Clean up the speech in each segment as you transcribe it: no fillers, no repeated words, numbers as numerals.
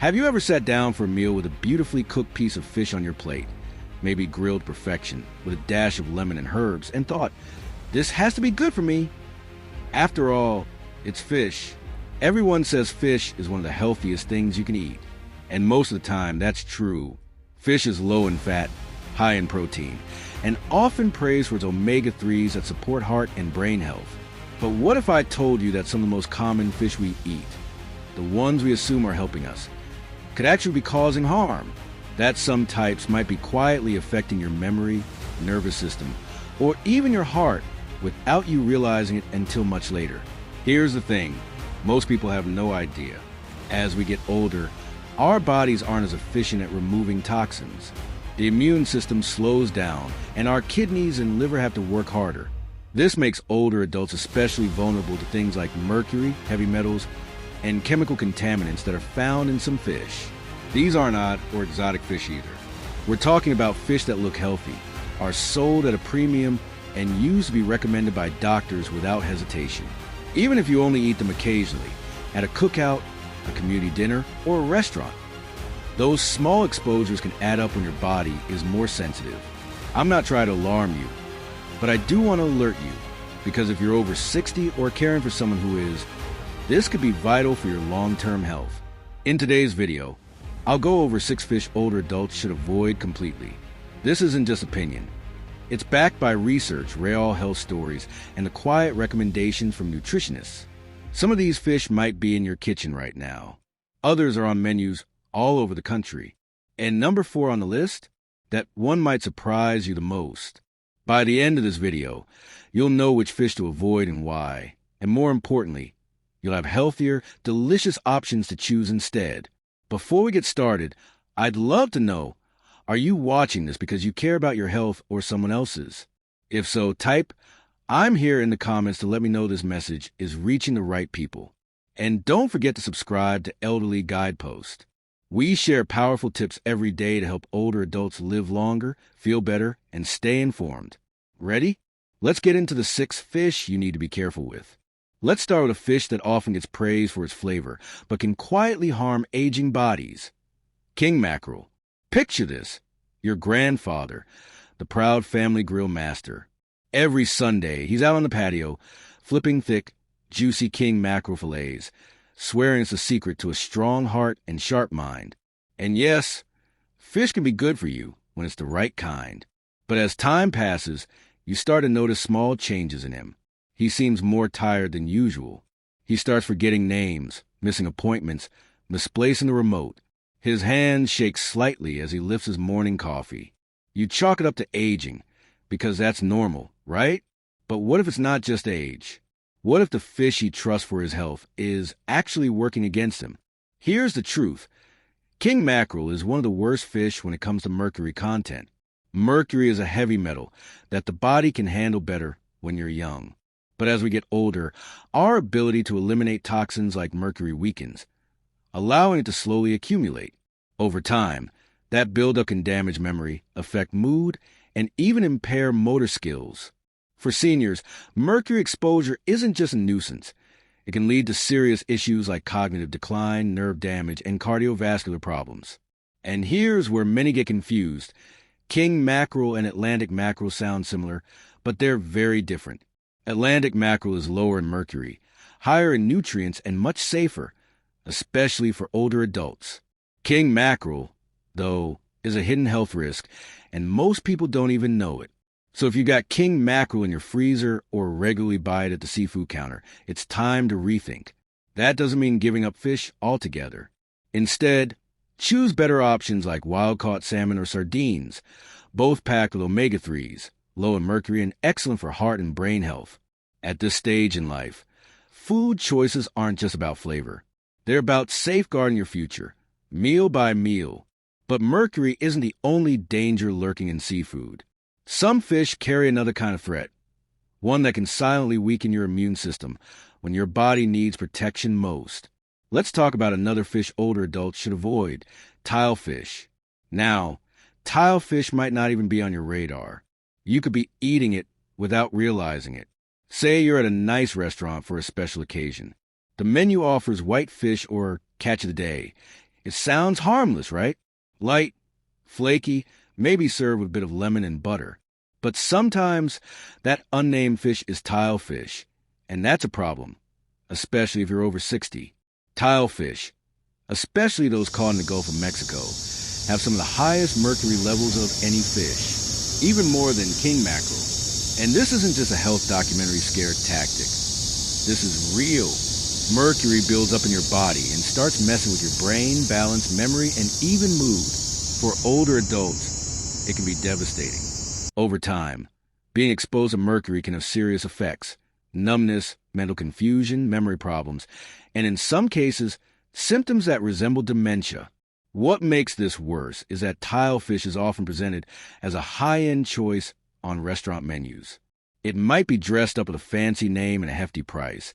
Have you ever sat down for a meal with a beautifully cooked piece of fish on your plate, maybe grilled perfection, with a dash of lemon and herbs, and thought, this has to be good for me? After all, it's fish. Everyone says fish is one of the healthiest things you can eat. And most of the time, that's true. Fish is low in fat, high in protein, and often praised for its omega-3s that support heart and brain health. But what if I told you that some of the most common fish we eat, the ones we assume are helping us, could actually be causing harm? That some types might be quietly affecting your memory, nervous system, or even your heart without you realizing it until much later. Here's the thing, most people have no idea. As we get older, our bodies aren't as efficient at removing toxins. The immune system slows down, and our kidneys and liver have to work harder. This makes older adults especially vulnerable to things like mercury, heavy metals, and chemical contaminants that are found in some fish. These aren't odd or exotic fish either. We're talking about fish that look healthy, are sold at a premium, and used to be recommended by doctors without hesitation. Even if you only eat them occasionally, at a cookout, a community dinner, or a restaurant. Those small exposures can add up when your body is more sensitive. I'm not trying to alarm you, but I do want to alert you, because if you're over 60 or caring for someone who is, this could be vital for your long-term health. In today's video, I'll go over 6 fish older adults should avoid completely. This isn't just opinion. It's backed by research, real health stories, and the quiet recommendations from nutritionists. Some of these fish might be in your kitchen right now. Others are on menus all over the country. And number 4 on the list, that one might surprise you the most. By the end of this video, you'll know which fish to avoid and why. And more importantly, you'll have healthier, delicious options to choose instead. Before we get started, I'd love to know, are you watching this because you care about your health or someone else's? If so, type, I'm here in the comments to let me know this message is reaching the right people. And don't forget to subscribe to Elderly Guidepost. We share powerful tips every day to help older adults live longer, feel better, and stay informed. Ready? Let's get into the 6 fish you need to be careful with. Let's start with a fish that often gets praised for its flavor, but can quietly harm aging bodies. King mackerel. Picture this, your grandfather, the proud family grill master. Every Sunday, he's out on the patio, flipping thick, juicy king mackerel fillets, swearing it's the secret to a strong heart and sharp mind. And yes, fish can be good for you when it's the right kind. But as time passes, you start to notice small changes in him. He seems more tired than usual. He starts forgetting names, missing appointments, misplacing the remote. His hands shake slightly as he lifts his morning coffee. You chalk it up to aging, because that's normal, right? But what if it's not just age? What if the fish he trusts for his health is actually working against him? Here's the truth. King mackerel is one of the worst fish when it comes to mercury content. Mercury is a heavy metal that the body can handle better when you're young. But as we get older, our ability to eliminate toxins like mercury weakens, allowing it to slowly accumulate. Over time, that buildup can damage memory, affect mood, and even impair motor skills. For seniors, mercury exposure isn't just a nuisance. It can lead to serious issues like cognitive decline, nerve damage, and cardiovascular problems. And here's where many get confused. King mackerel and Atlantic mackerel sound similar, but they're very different. Atlantic mackerel is lower in mercury, higher in nutrients, and much safer, especially for older adults. King mackerel, though, is a hidden health risk, and most people don't even know it. So if you got king mackerel in your freezer or regularly buy it at the seafood counter, it's time to rethink. That doesn't mean giving up fish altogether. Instead, choose better options like wild-caught salmon or sardines, both packed with omega-3s, low in mercury and excellent for heart and brain health. At this stage in life, food choices aren't just about flavor. They're about safeguarding your future, meal by meal. But mercury isn't the only danger lurking in seafood. Some fish carry another kind of threat, one that can silently weaken your immune system when your body needs protection most. Let's talk about another fish older adults should avoid, tilefish. Now, tilefish might not even be on your radar. You could be eating it without realizing it. Say you're at a nice restaurant for a special occasion. The menu offers white fish or catch of the day, It sounds harmless, right? Light, flaky, maybe served with a bit of lemon and butter. But sometimes that unnamed fish is tilefish, and that's a problem, especially if you're over 60. Tilefish, especially those caught in the Gulf of Mexico, have some of the highest mercury levels of any fish, even more than king mackerel. And this isn't just a health documentary scare tactic. This is real. Mercury builds up in your body and starts messing with your brain, balance, memory, and even mood. For older adults, it can be devastating. Over time, being exposed to mercury can have serious effects: numbness, mental confusion, memory problems, and in some cases, symptoms that resemble dementia. What makes this worse is that tilefish is often presented as a high-end choice on restaurant menus. It might be dressed up with a fancy name and a hefty price,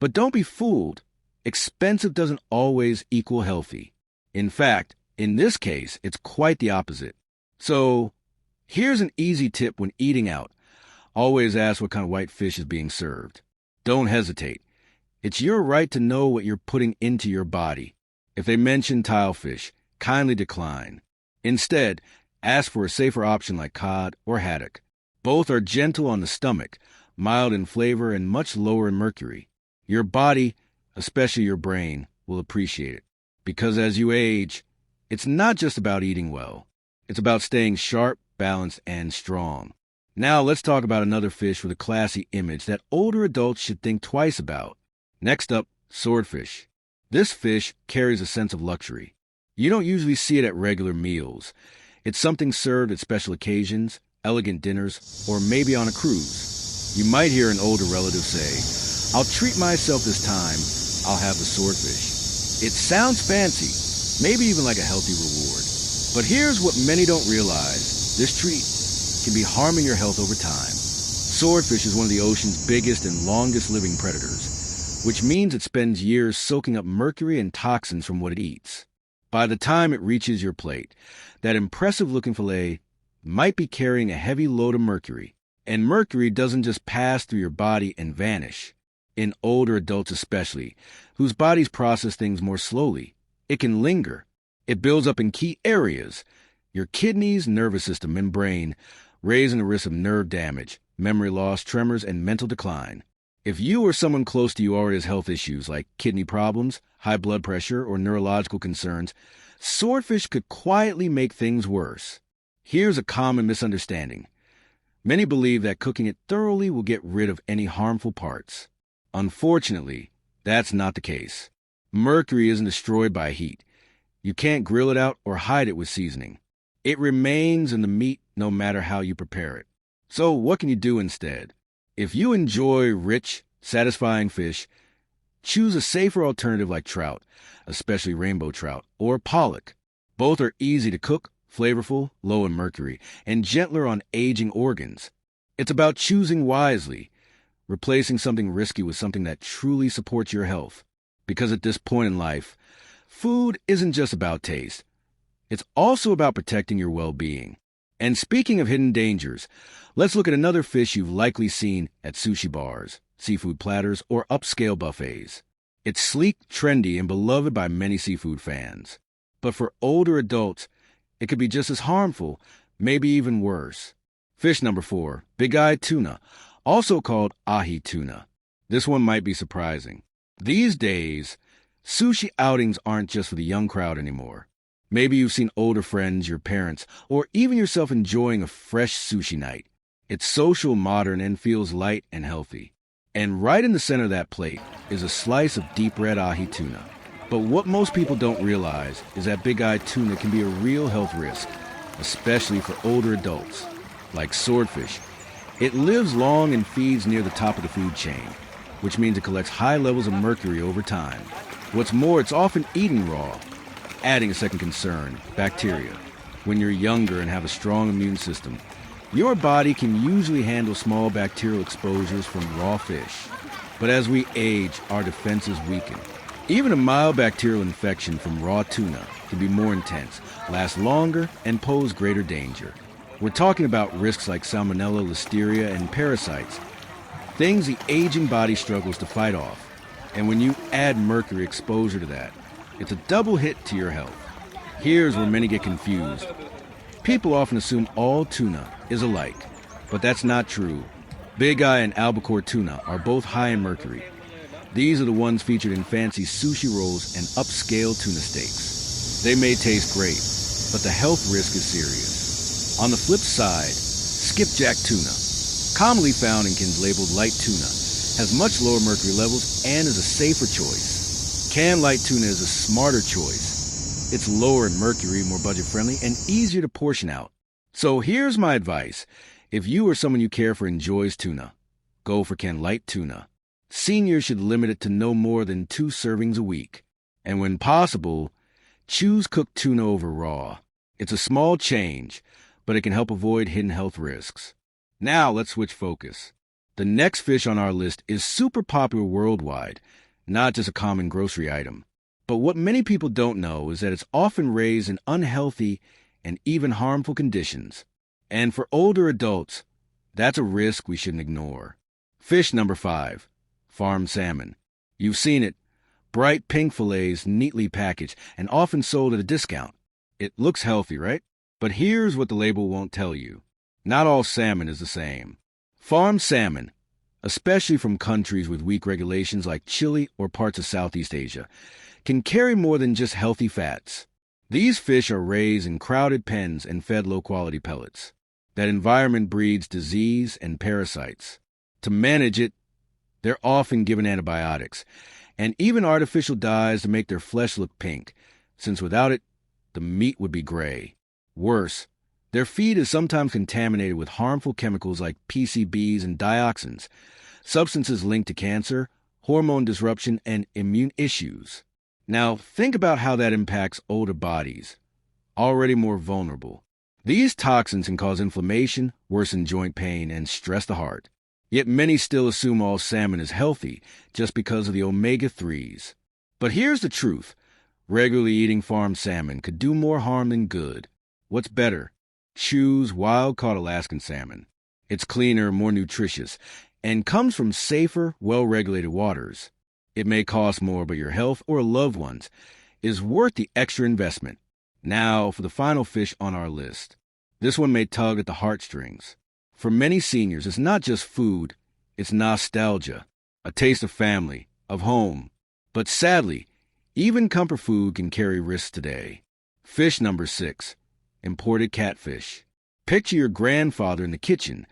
but don't be fooled. Expensive doesn't always equal healthy. In fact, in this case, it's quite the opposite. So, here's an easy tip when eating out. Always ask what kind of white fish is being served. Don't hesitate. It's your right to know what you're putting into your body. If they mention tilefish, kindly decline. Instead, ask for a safer option like cod or haddock. Both are gentle on the stomach, mild in flavor, and much lower in mercury. Your body, especially your brain, will appreciate it. Because as you age, it's not just about eating well. It's about staying sharp, balanced, and strong. Now let's talk about another fish with a classy image that older adults should think twice about. Next up, swordfish. This fish carries a sense of luxury. You don't usually see it at regular meals. It's something served at special occasions, elegant dinners, or maybe on a cruise. You might hear an older relative say, "I'll treat myself this time, I'll have the swordfish." It sounds fancy, maybe even like a healthy reward. But here's what many don't realize. This treat can be harming your health over time. Swordfish is one of the ocean's biggest and longest living predators, which means it spends years soaking up mercury and toxins from what it eats. By the time it reaches your plate, that impressive-looking fillet might be carrying a heavy load of mercury. And mercury doesn't just pass through your body and vanish. In older adults especially, whose bodies process things more slowly, it can linger. It builds up in key areas: your kidneys, nervous system, and brain, raising the risk of nerve damage, memory loss, tremors, and mental decline. If you or someone close to you already has health issues like kidney problems, high blood pressure, or neurological concerns, swordfish could quietly make things worse. Here's a common misunderstanding. Many believe that cooking it thoroughly will get rid of any harmful parts. Unfortunately, that's not the case. Mercury isn't destroyed by heat. You can't grill it out or hide it with seasoning. It remains in the meat no matter how you prepare it. So what can you do instead? If you enjoy rich, satisfying fish, choose a safer alternative like trout, especially rainbow trout, or pollock. Both are easy to cook, flavorful, low in mercury, and gentler on aging organs. It's about choosing wisely, replacing something risky with something that truly supports your health. Because at this point in life, food isn't just about taste. It's also about protecting your well-being. And speaking of hidden dangers, let's look at another fish you've likely seen at sushi bars, seafood platters, or upscale buffets. It's sleek, trendy, and beloved by many seafood fans. But for older adults, it could be just as harmful, maybe even worse. Fish number 4, big-eyed tuna, also called ahi tuna. This one might be surprising. These days, sushi outings aren't just for the young crowd anymore. Maybe you've seen older friends, your parents, or even yourself enjoying a fresh sushi night. It's social, modern, and feels light and healthy. And right in the center of that plate is a slice of deep red ahi tuna. But what most people don't realize is that big-eyed tuna can be a real health risk, especially for older adults. Like swordfish, it lives long and feeds near the top of the food chain, which means it collects high levels of mercury over time. What's more, it's often eaten raw. Adding a second concern, bacteria. When you're younger and have a strong immune system, your body can usually handle small bacterial exposures from raw fish. But as we age, our defenses weaken. Even a mild bacterial infection from raw tuna can be more intense, last longer, and pose greater danger. We're talking about risks like salmonella, listeria, and parasites, things the aging body struggles to fight off. And when you add mercury exposure to that, It's a double hit to your health. Here's where many get confused. People often assume all tuna is alike, but that's not true. Big Eye and albacore tuna are both high in mercury. These are the ones featured in fancy sushi rolls and upscale tuna steaks. They may taste great, but the health risk is serious. On the flip side, skipjack tuna, commonly found in cans labeled light tuna, has much lower mercury levels and is a safer choice. Canned light tuna is a smarter choice. It's lower in mercury, more budget-friendly, and easier to portion out. So here's my advice. If you or someone you care for enjoys tuna, go for canned light tuna. Seniors should limit it to no more than 2 servings a week. And when possible, choose cooked tuna over raw. It's a small change, but it can help avoid hidden health risks. Now let's switch focus. The next fish on our list is super popular worldwide, not just a common grocery item. But what many people don't know is that it's often raised in unhealthy and even harmful conditions. And for older adults, that's a risk we shouldn't ignore. Fish number 5, farm salmon. You've seen it. Bright pink fillets neatly packaged and often sold at a discount. It looks healthy, right? But here's what the label won't tell you. Not all salmon is the same. Farm salmon, especially from countries with weak regulations like Chile or parts of Southeast Asia, can carry more than just healthy fats. These fish are raised in crowded pens and fed low-quality pellets. That environment breeds disease and parasites. To manage it, they're often given antibiotics and even artificial dyes to make their flesh look pink, since without it, the meat would be gray. Worse, their feed is sometimes contaminated with harmful chemicals like PCBs and dioxins, substances linked to cancer, hormone disruption, and immune issues. Now, think about how that impacts older bodies, already more vulnerable. These toxins can cause inflammation, worsen joint pain, and stress the heart. Yet many still assume all salmon is healthy just because of the omega-3s. But here's the truth. Regularly eating farm salmon could do more harm than good. What's better? Choose wild-caught Alaskan salmon. It's cleaner, more nutritious, and comes from safer, well-regulated waters. It may cost more, but your health or loved ones is worth the extra investment. Now, for the final fish on our list. This one may tug at the heartstrings. For many seniors, it's not just food, it's nostalgia, a taste of family, of home. But sadly, even comfort food can carry risks today. Fish number 6, imported catfish. Picture your grandfather in the kitchen,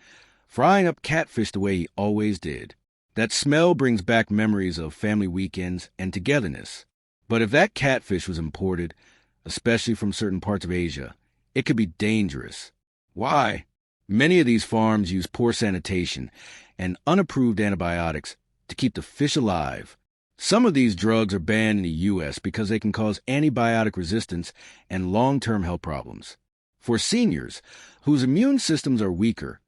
frying up catfish the way he always did. That smell brings back memories of family weekends and togetherness. But if that catfish was imported, especially from certain parts of Asia, it could be dangerous. Why? Many of these farms use poor sanitation and unapproved antibiotics to keep the fish alive. Some of these drugs are banned in the U.S. because they can cause antibiotic resistance and long-term health problems. For seniors whose immune systems are weaker,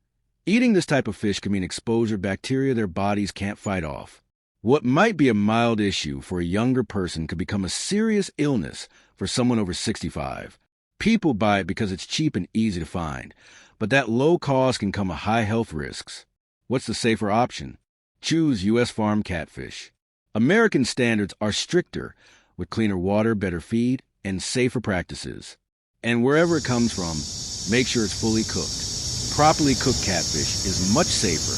eating this type of fish can mean exposure to bacteria their bodies can't fight off. What might be a mild issue for a younger person could become a serious illness for someone over 65. People buy it because it's cheap and easy to find, but that low cost can come with high health risks. What's the safer option? Choose U.S. farm catfish. American standards are stricter, with cleaner water, better feed, and safer practices. And wherever it comes from, make sure it's fully cooked. Properly cooked catfish is much safer,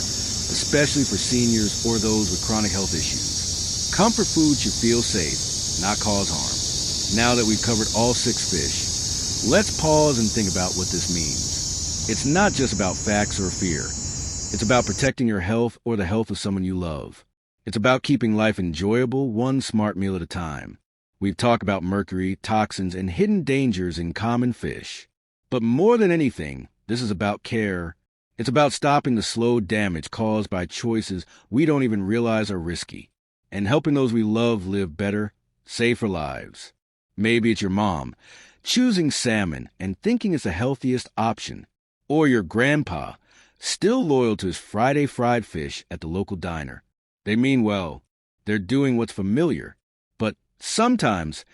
especially for seniors or those with chronic health issues. Comfort food should feel safe, not cause harm. Now that we've covered all 6 fish, let's pause and think about what this means. It's not just about facts or fear. It's about protecting your health or the health of someone you love. It's about keeping life enjoyable, one smart meal at a time. We've talked about mercury, toxins, and hidden dangers in common fish. But more than anything, this is about care. It's about stopping the slow damage caused by choices we don't even realize are risky, and helping those we love live better, safer lives. Maybe it's your mom, choosing salmon and thinking it's the healthiest option, or your grandpa, still loyal to his Friday fried fish at the local diner. They mean well. They're doing what's familiar. But sometimes,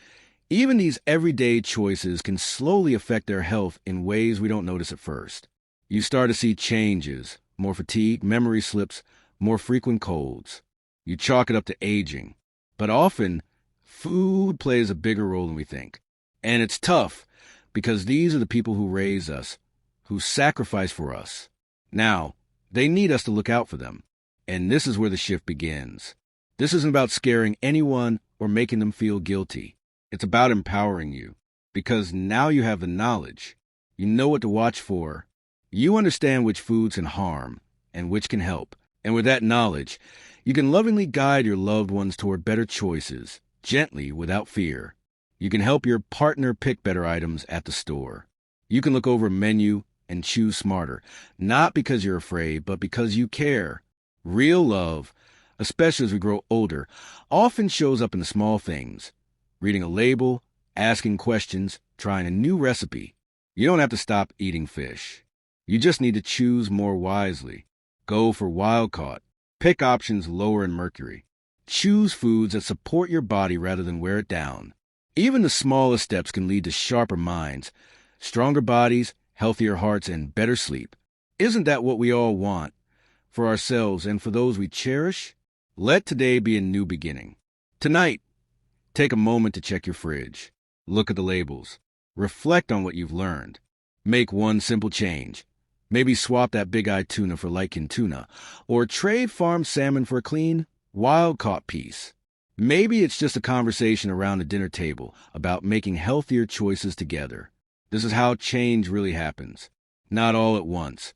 even these everyday choices can slowly affect their health in ways we don't notice at first. You start to see changes, more fatigue, memory slips, more frequent colds. You chalk it up to aging. But often, Food plays a bigger role than we think. And it's tough because these are the people who raise us, who sacrifice for us. Now, they need us to look out for them. And this is where the shift begins. This isn't about scaring anyone or making them feel guilty. It's about empowering you. Because now you have the knowledge. You know what to watch for. You understand which foods can harm and which can help. And with that knowledge, you can lovingly guide your loved ones toward better choices, gently, without fear. You can help your partner pick better items at the store. You can look over a menu and choose smarter, not because you're afraid, but because you care. Real love, especially as we grow older, often shows up in the small things. Reading a label, asking questions, trying a new recipe. You don't have to stop eating fish. You just need to choose more wisely. Go for wild-caught. Pick options lower in mercury. Choose foods that support your body rather than wear it down. Even the smallest steps can lead to sharper minds, stronger bodies, healthier hearts, and better sleep. Isn't that what we all want? For ourselves and for those we cherish? Let today be a new beginning. Tonight, take a moment to check your fridge. Look at the labels. Reflect on what you've learned. Make one simple change. Maybe swap that big-eyed tuna for light-skinned tuna, or trade farm salmon for a clean, wild-caught piece. Maybe it's just a conversation around the dinner table about making healthier choices together. This is how change really happens. Not all at once,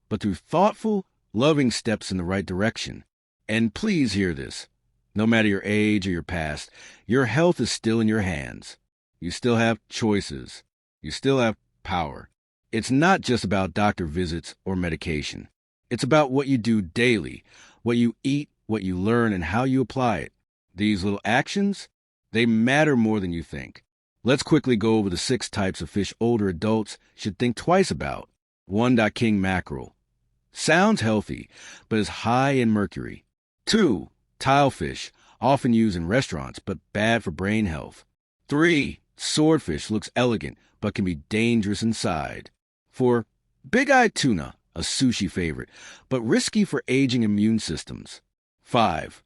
but through thoughtful, loving steps in the right direction. And please hear this. No matter your age or your past, your health is still in your hands. You still have choices. You still have power. It's not just about doctor visits or medication. It's about what you do daily, what you eat, what you learn, and how you apply it. These little actions, they matter more than you think. Let's quickly go over the 6 types of fish older adults should think twice about. 1. King mackerel. Sounds healthy, but is high in mercury. 2. Tilefish, often used in restaurants, but bad for brain health. 3. Swordfish looks elegant, but can be dangerous inside. 4. Big-eyed tuna, a sushi favorite, but risky for aging immune systems. 5.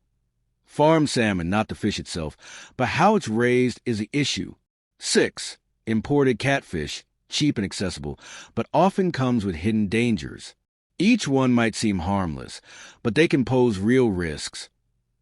Farm salmon, not the fish itself, but how it's raised is the issue. 6. Imported catfish, cheap and accessible, but often comes with hidden dangers. Each one might seem harmless, but they can pose real risks,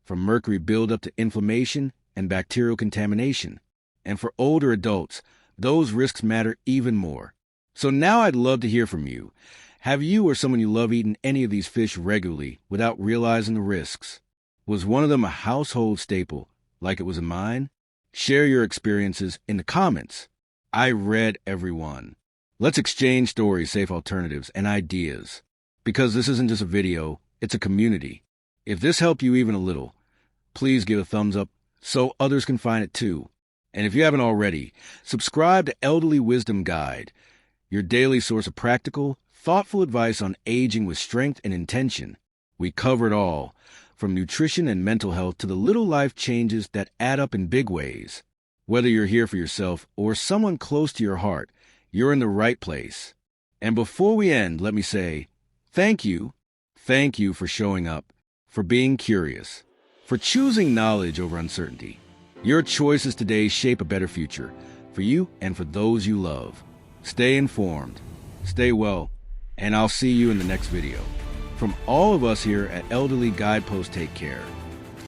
from mercury buildup to inflammation and bacterial contamination. And for older adults, those risks matter even more. So now I'd love to hear from you. Have you or someone you love eaten any of these fish regularly without realizing the risks? Was one of them a household staple, like it was in mine? Share your experiences in the comments. I read every one. Let's exchange stories, safe alternatives, and ideas. Because this isn't just a video, it's a community. If this helped you even a little, please give a thumbs up so others can find it too. And if you haven't already, subscribe to Elderly Wisdom Guide, your daily source of practical, thoughtful advice on aging with strength and intention. We cover it all, from nutrition and mental health to the little life changes that add up in big ways. Whether you're here for yourself or someone close to your heart, you're in the right place. And before we end, let me say, thank you. Thank you for showing up, for being curious, for choosing knowledge over uncertainty. Your choices today shape a better future for you and for those you love. Stay informed, stay well, and I'll see you in the next video. From all of us here at Elderly Guidepost, take care.